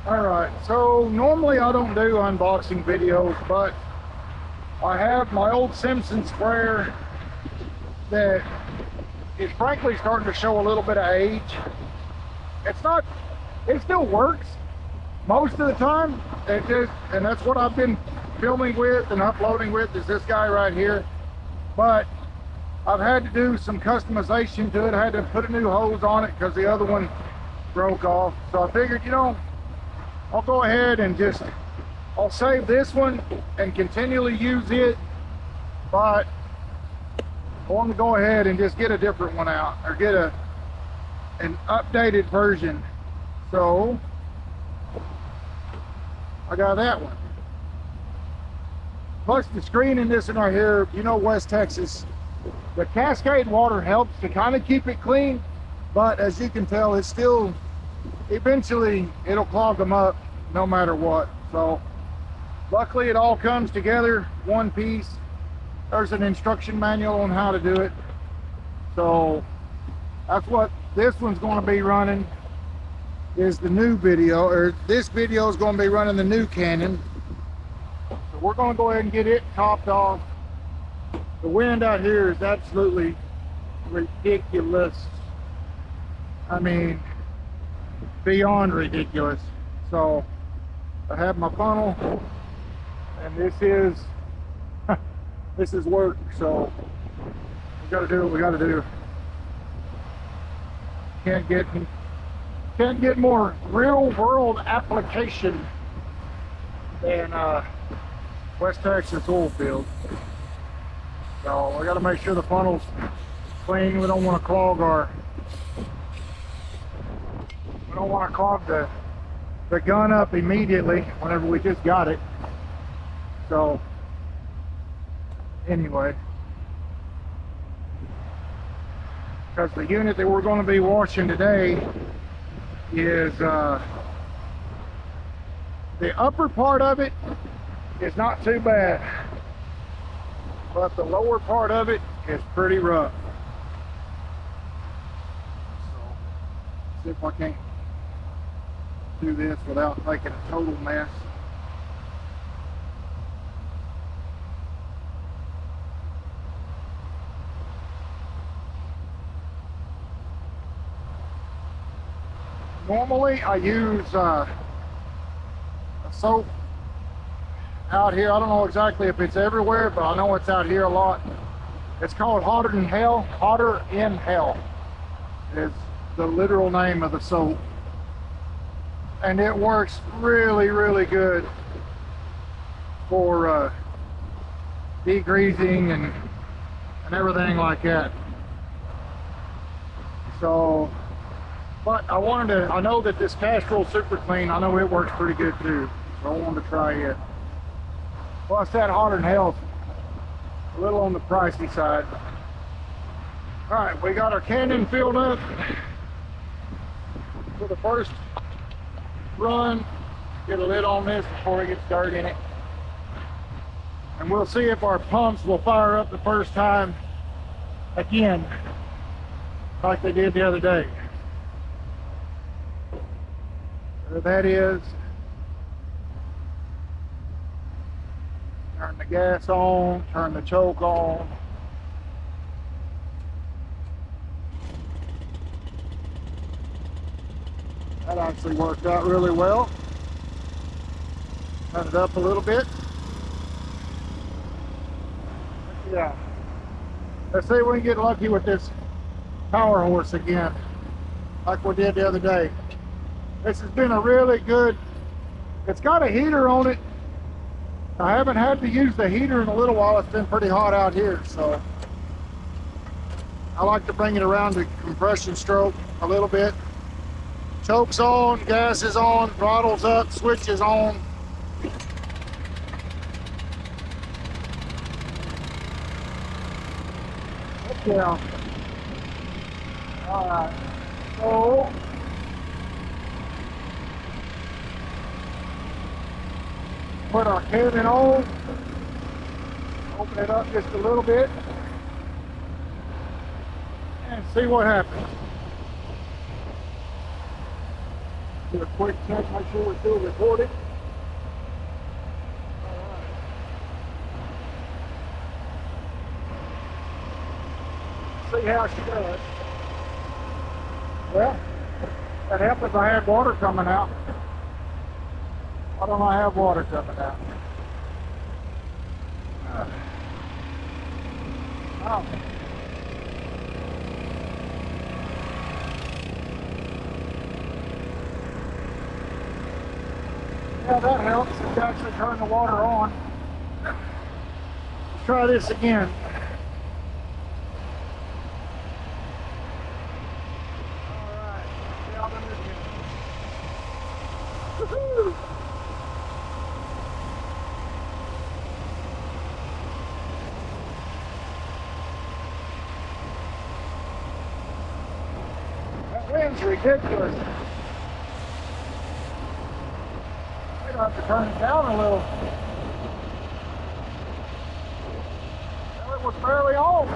All right, so normally I don't do unboxing videos, but I have my old Simpson sprayer that is frankly starting to show a little bit of age. It's not, it still works most of the time. And that's what I've been filming with and uploading with is this guy right here. But I've had to do some customization to it. I had to put a new hose on it because the other one broke off. So I figured, I'll go ahead and I'll save this one and continually use it, but I want to go ahead and just get a different one out, or get an updated version. So I got that one. Plus the screen in this one right here, West Texas, the Cascade water helps to kind of keep it clean, but as you can tell, it's still, eventually it'll clog them up no matter what. So luckily it all comes together one piece. There's an instruction manual on how to do it. So that's what this one's going to be running, is the new video, or this video is going to be running the new Cannon. So we're going to go ahead and get it topped off. The wind out here is absolutely ridiculous. I mean, beyond ridiculous. So I have my funnel, and this is work. So we got to do what we got to do. Can't get more real world application than West Texas oil field. So we got to make sure the funnel's clean. We don't want to clog the gun up immediately whenever we just got it. So anyway, because the unit that we're going to be washing today is the upper part of it is not too bad, but the lower part of it is pretty rough. So see if I can't do this without making a total mess. Normally I use a soap out here. I don't know exactly if it's everywhere, but I know it's out here a lot. It's called Hotter in Hell. Hotter in Hell is the literal name of the soap. And it works really, really good for degreasing and everything like that. So, but I know that this Castrol Super Clean, I know it works pretty good too. So I wanted to try it. Plus that Hotter in Hell's a little on the pricey side. All right, we got our Cannon filled up for the first run. Get a lid on this before it gets dirt in it. And we'll see if our pumps will fire up the first time again, like they did the other day. There that is. Turn the gas on, turn the choke on. That actually worked out really well. Turn it up a little bit. Yeah. Let's see if we can get lucky with this power horse again, like we did the other day. This has been a really good, it's got a heater on it. I haven't had to use the heater in a little while. It's been pretty hot out here, so I like to bring it around to compression stroke a little bit. Choke's on, gas is on, throttle's up, switch is on. Yeah. All right. So put our Cannon on. Open it up just a little bit and see what happens. Do a quick check, make sure we're still recording. See how she does. Well, that helped if I had water coming out. Why don't I have water coming out? Oh. Yeah, that helps. It actually turned the water on. Let's try this again. Alright, down in again. Woohoo! That wind's ridiculous. I have to turn it down a little. Well, it was barely on.